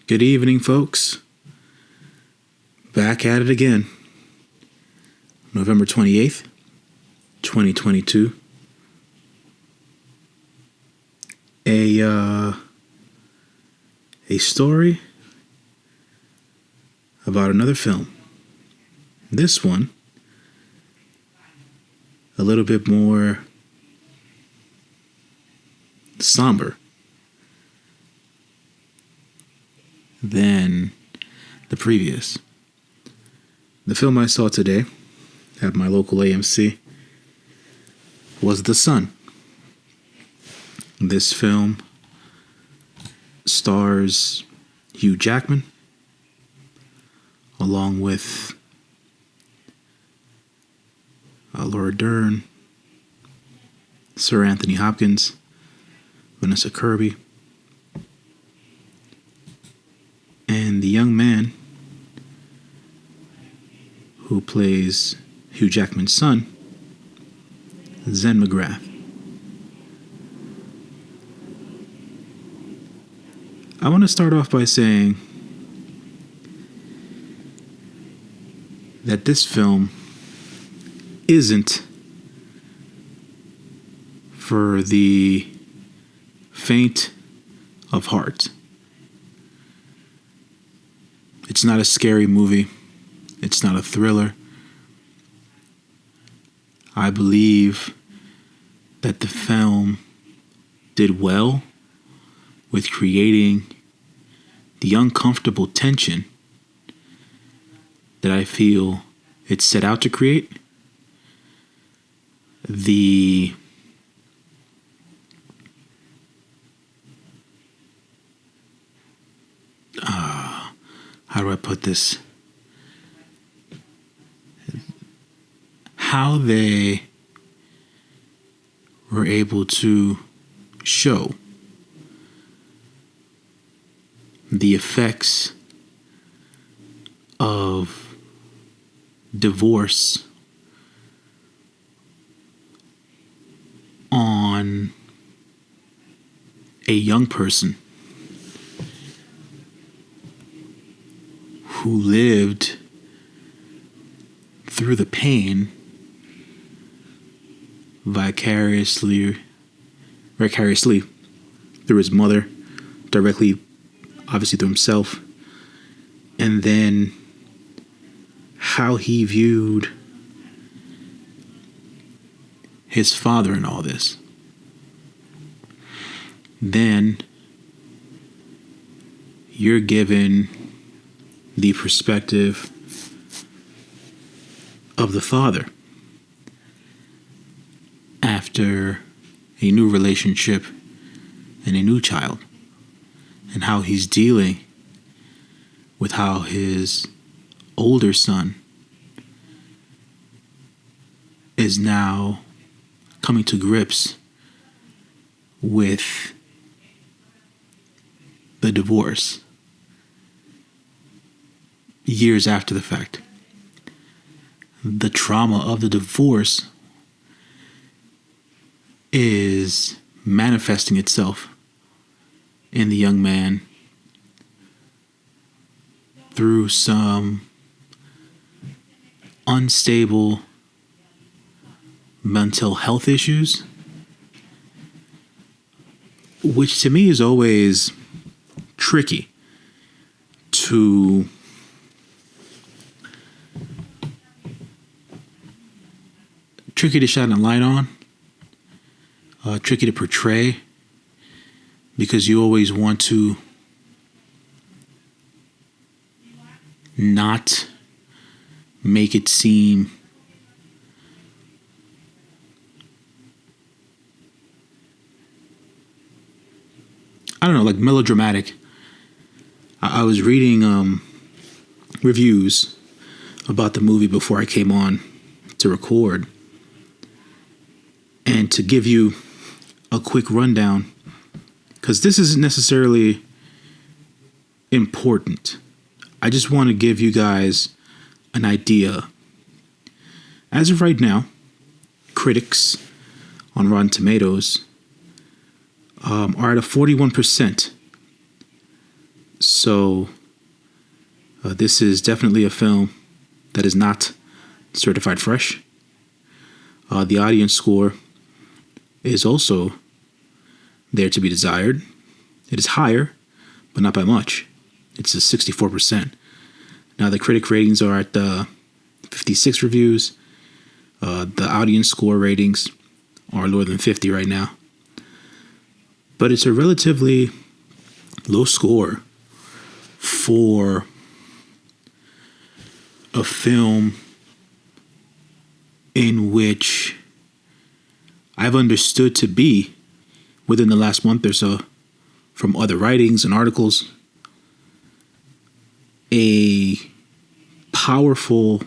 Good evening, folks. Back at it again. November 28th, 2022. A story about another film. This one, a little bit more somber than the previous. The film I saw today at my local AMC was The Son. This film stars Hugh Jackman along with Laura Dern, Sir Anthony Hopkins, Vanessa Kirby, and the young man who plays Hugh Jackman's son, Zen McGrath. I want to start off by saying that this film isn't for the faint of heart. It's not a scary movie. It's not a thriller. I believe that the film did well with creating the uncomfortable tension that I feel it set out to create. How do I put this? How they were able to show the effects of divorce on a young person who lived through the pain vicariously through his mother, directly, obviously through himself, and then how he viewed his father in all this. Then you're given the perspective of the father after a new relationship and a new child, and how he's dealing with how his older son is now coming to grips with the divorce years after the fact. The trauma of the divorce is manifesting itself in the young man through some unstable mental health issues, which to me is always tricky to shine a light on, tricky to portray, because you always want to not make it seem like melodramatic. I was reading reviews about the movie before I came on to record. And to give you a quick rundown, because this isn't necessarily important. I just want to give you guys an idea. As of right now, critics on Rotten Tomatoes are at a 41%. So this is definitely a film that is not certified fresh. The audience score is also there to be desired. It is higher, but not by much. It's a 64%. Now the critic ratings are at 56 reviews. The audience score ratings are lower than 50 right now. But it's a relatively low score for a film in which I've understood to be, within the last month or so, from other writings and articles, a powerful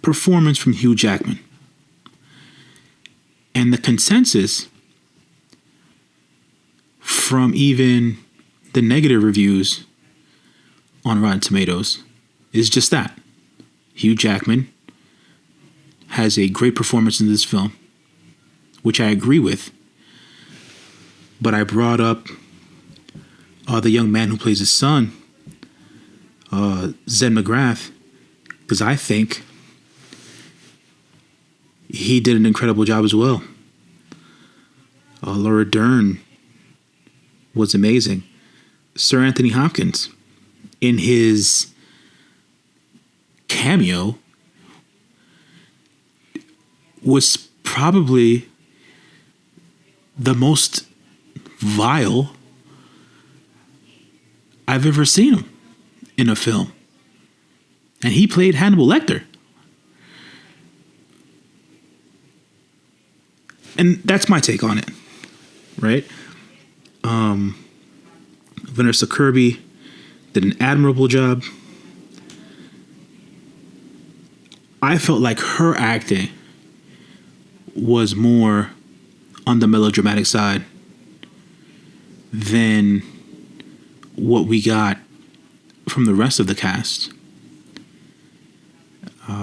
performance from Hugh Jackman. And the consensus from even the negative reviews on Rotten Tomatoes is just that. Hugh Jackman has a great performance in this film, which I agree with. But I brought up the young man who plays his son, Zen McGrath, because I think he did an incredible job as well. Laura Dern was amazing. Sir Anthony Hopkins, in his cameo, was probably the most vile I've ever seen him in a film. And he played Hannibal Lecter. And that's my take on it, right? Vanessa Kirby did an admirable job. I felt like her acting was more on the melodramatic side than what we got from the rest of the cast.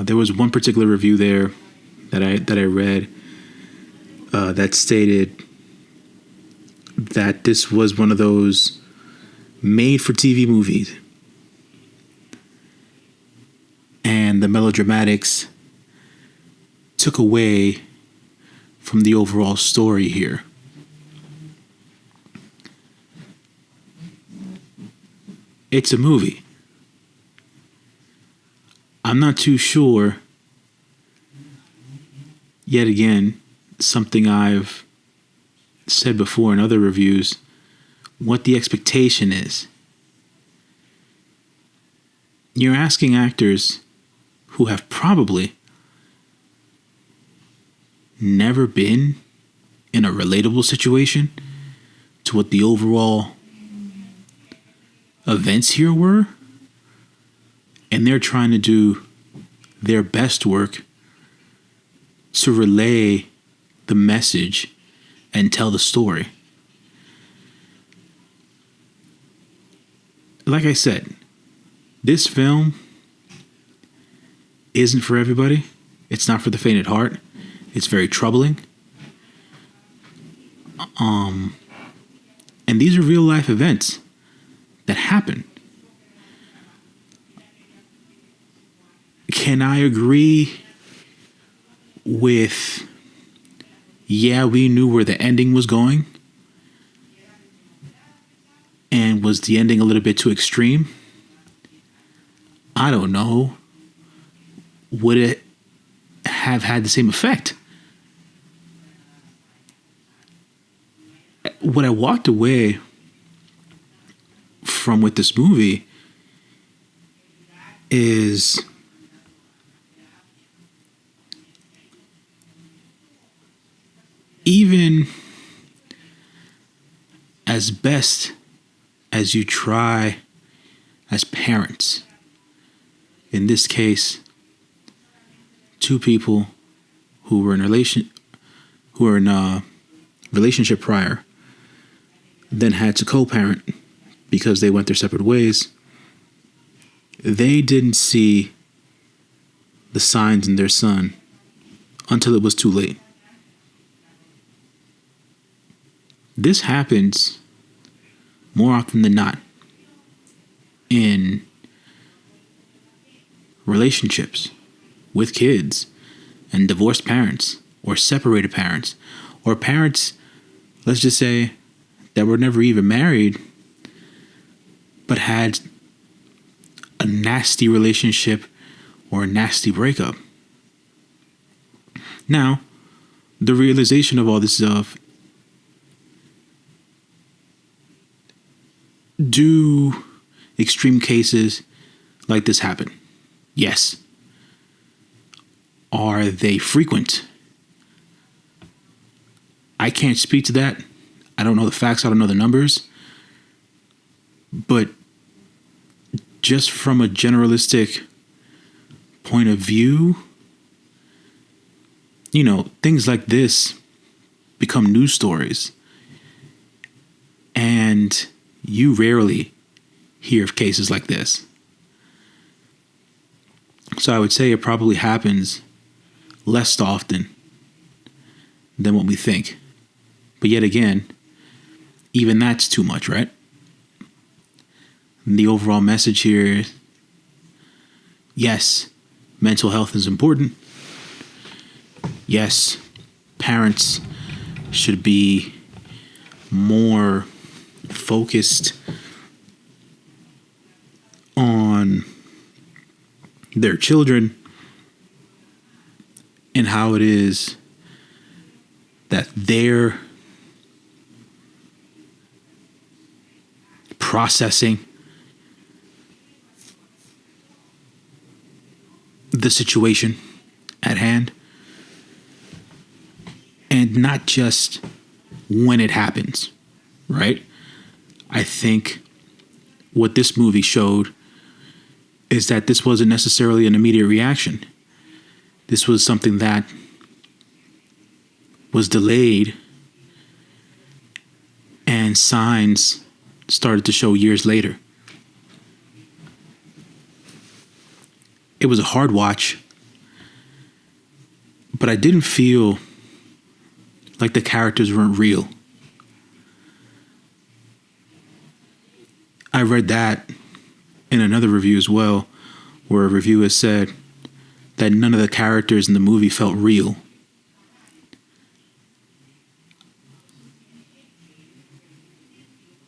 There was one particular review there that I read that stated that this was one of those made-for-TV movies, and the melodramatics took away from the overall story here. It's a movie. I'm not too sure, yet again, something I've said before in other reviews, what the expectation is. You're asking actors who have probably never been in a relatable situation to what the overall events here were, and they're trying to do their best work to relay the message and tell the story. Like I said, this film isn't for everybody. It's not for the faint at heart. It's very troubling. And these are real life events that happen. Can I agree with, yeah, we knew where the ending was going? And was the ending a little bit too extreme? I don't know. Would it have had the same effect? What I walked away from with this movie is even as best as you try as parents, in this case, two people who were in a relationship prior, then had to co-parent because they went their separate ways. They didn't see the signs in their son until it was too late. This happens more often than not. in relationships with kids and divorced parents or separated parents or parents, let's just say, that were never even married but had a nasty relationship or a nasty breakup. Now, the realization of all this stuff, do extreme cases like this happen? Yes. Are they frequent? I can't speak to that. I don't know the facts. I don't know the numbers. But just from a generalistic point of view, you know, things like this become news stories. And you rarely hear of cases like this. So I would say it probably happens less often than what we think. But yet again, even that's too much, right? And the overall message here is, yes, mental health is important. Yes, parents should be more focused on their children and how it is that they're processing the situation at hand, and not just when it happens, right? I think what this movie showed is that this wasn't necessarily an immediate reaction. This was something that was delayed, and signs started to show years later. It was a hard watch, but I didn't feel like the characters weren't real. I read that in another review as well, where a reviewer said that none of the characters in the movie felt real.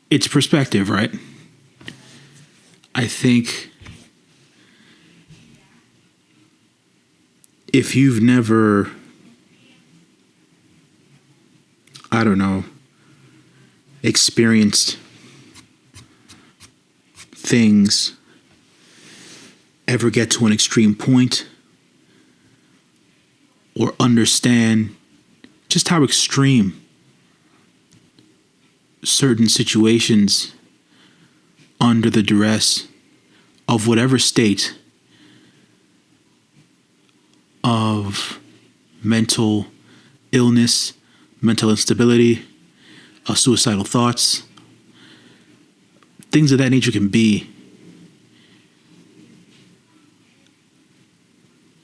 It's perspective, right? I think if you've never, I don't know, experienced things ever get to an extreme point, or understand just how extreme certain situations under the duress of whatever state of mental illness, mental instability, suicidal thoughts, things of that nature can be.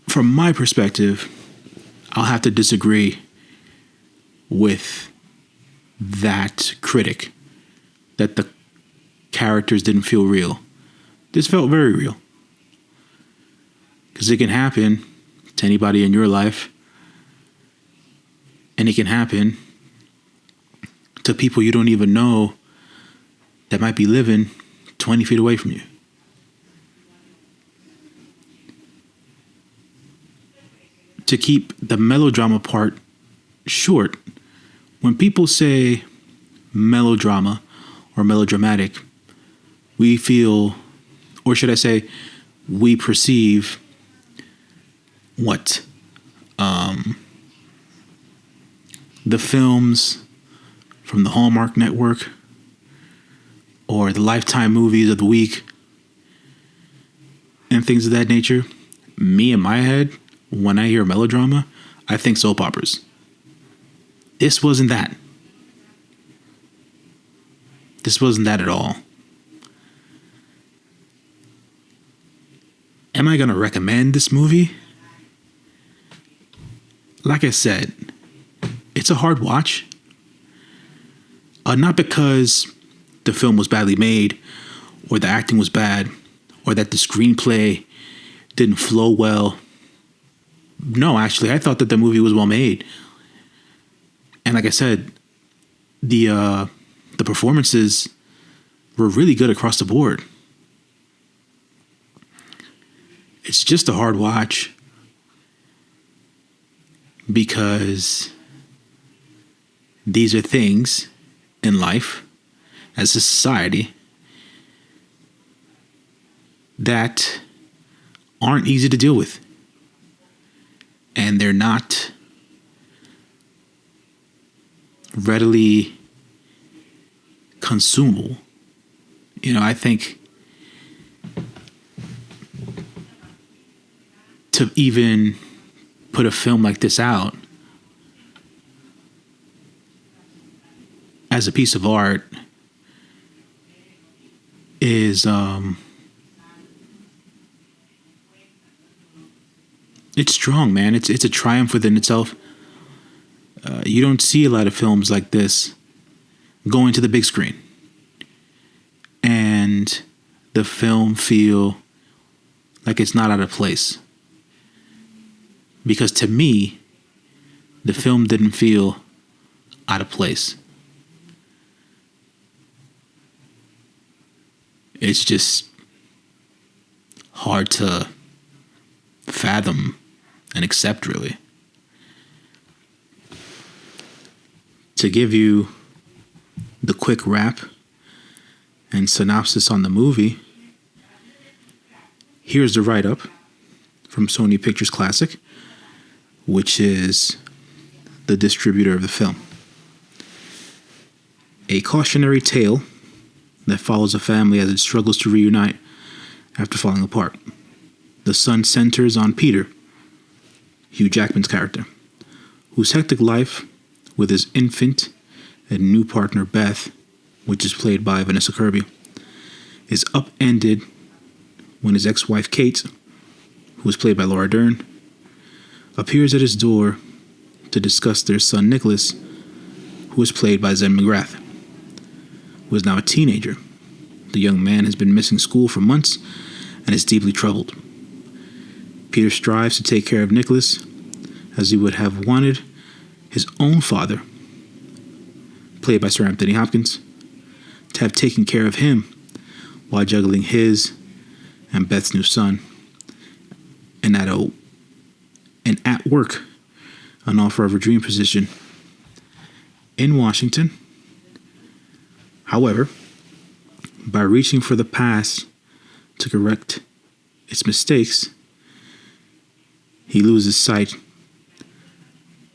From my perspective, I'll have to disagree with that critic that the characters didn't feel real. This felt very real. Because it can happen to anybody in your life, and it can happen to people you don't even know that might be living 20 feet away from you. To keep the melodrama part short, when people say melodrama or melodramatic, we feel, or should I say, we perceive what? The films from the Hallmark Network or the Lifetime movies of the week and things of that nature. Me, in my head, when I hear melodrama, I think soap operas. This wasn't that. This wasn't that at all. Am I going to recommend this movie? Like I said, it's a hard watch. Not because the film was badly made or the acting was bad, or that the screenplay didn't flow well. No, actually, I thought that the movie was well made. And like I said, the performances were really good across the board. It's just a hard watch because these are things in life, as a society, that aren't easy to deal with. And they're not readily consumable. You know, I think to even put a film like this out as a piece of art is it's strong, man. It's a triumph within itself. You don't see a lot of films like this going to the big screen and the film feel like it's not out of place. Because to me, the film didn't feel out of place. It's just hard to fathom and accept, really. To give you the quick wrap and synopsis on the movie, here's the write-up from Sony Pictures Classic, which is the distributor of the film. A cautionary tale that follows a family as it struggles to reunite after falling apart. The son centers on Peter, Hugh Jackman's character, whose hectic life with his infant and new partner Beth, which is played by Vanessa Kirby, is upended when his ex-wife Kate, who is played by Dern, appears at his door to discuss their son Nicholas, who is played by Zen McGrath, who is now a teenager. The young man has been missing school for months and is deeply troubled. Peter strives to take care of Nicholas as he would have wanted his own father, played by Sir Anthony Hopkins, to have taken care of him while juggling his and Beth's new son, and at work, an all-forever dream position in Washington. However, by reaching for the past to correct its mistakes, he loses sight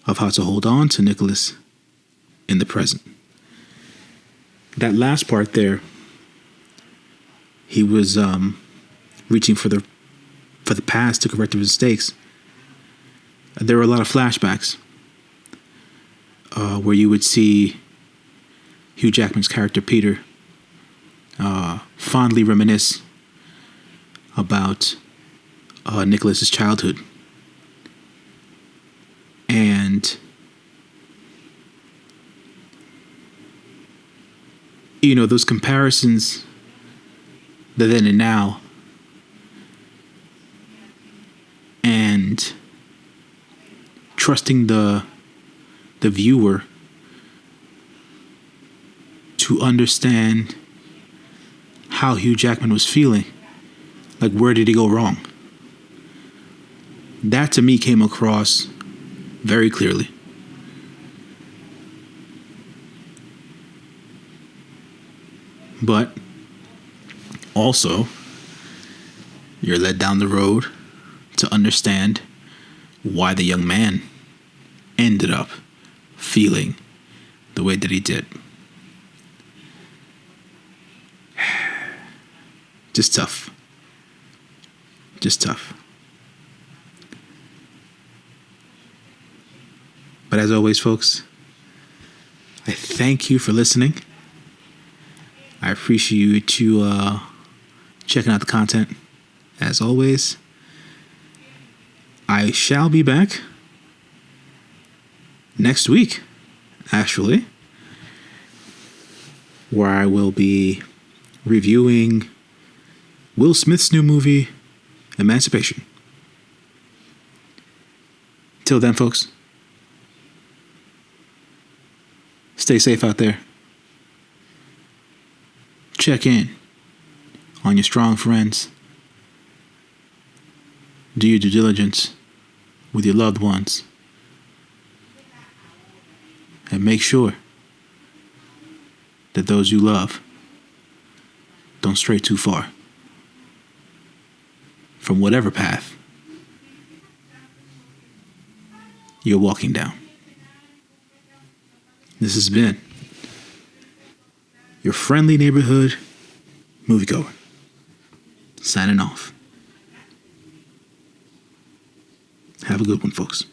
of how to hold on to Nicholas in the present. That last part there, he was reaching for the past to correct his mistakes. There were a lot of flashbacks where you would see Hugh Jackman's character Peter fondly reminisce about Nicholas's childhood. And you know, those comparisons, the then and now, and trusting the viewer to understand how Hugh Jackman was feeling. Like, where did he go wrong? That to me came across very clearly. But also, you're led down the road to understand why the young man ended up feeling the way that he did. Just tough. Just tough. But as always, folks, I thank you for listening. I appreciate you checking out the content. As always, I shall be back next week, actually, where I will be reviewing Will Smith's new movie, Emancipation. Till then, folks, stay safe out there. Check in on your strong friends. Do your due diligence with your loved ones. And make sure that those you love don't stray too far from whatever path you're walking down. This has been your friendly neighborhood moviegoer, signing off. Have a good one, folks.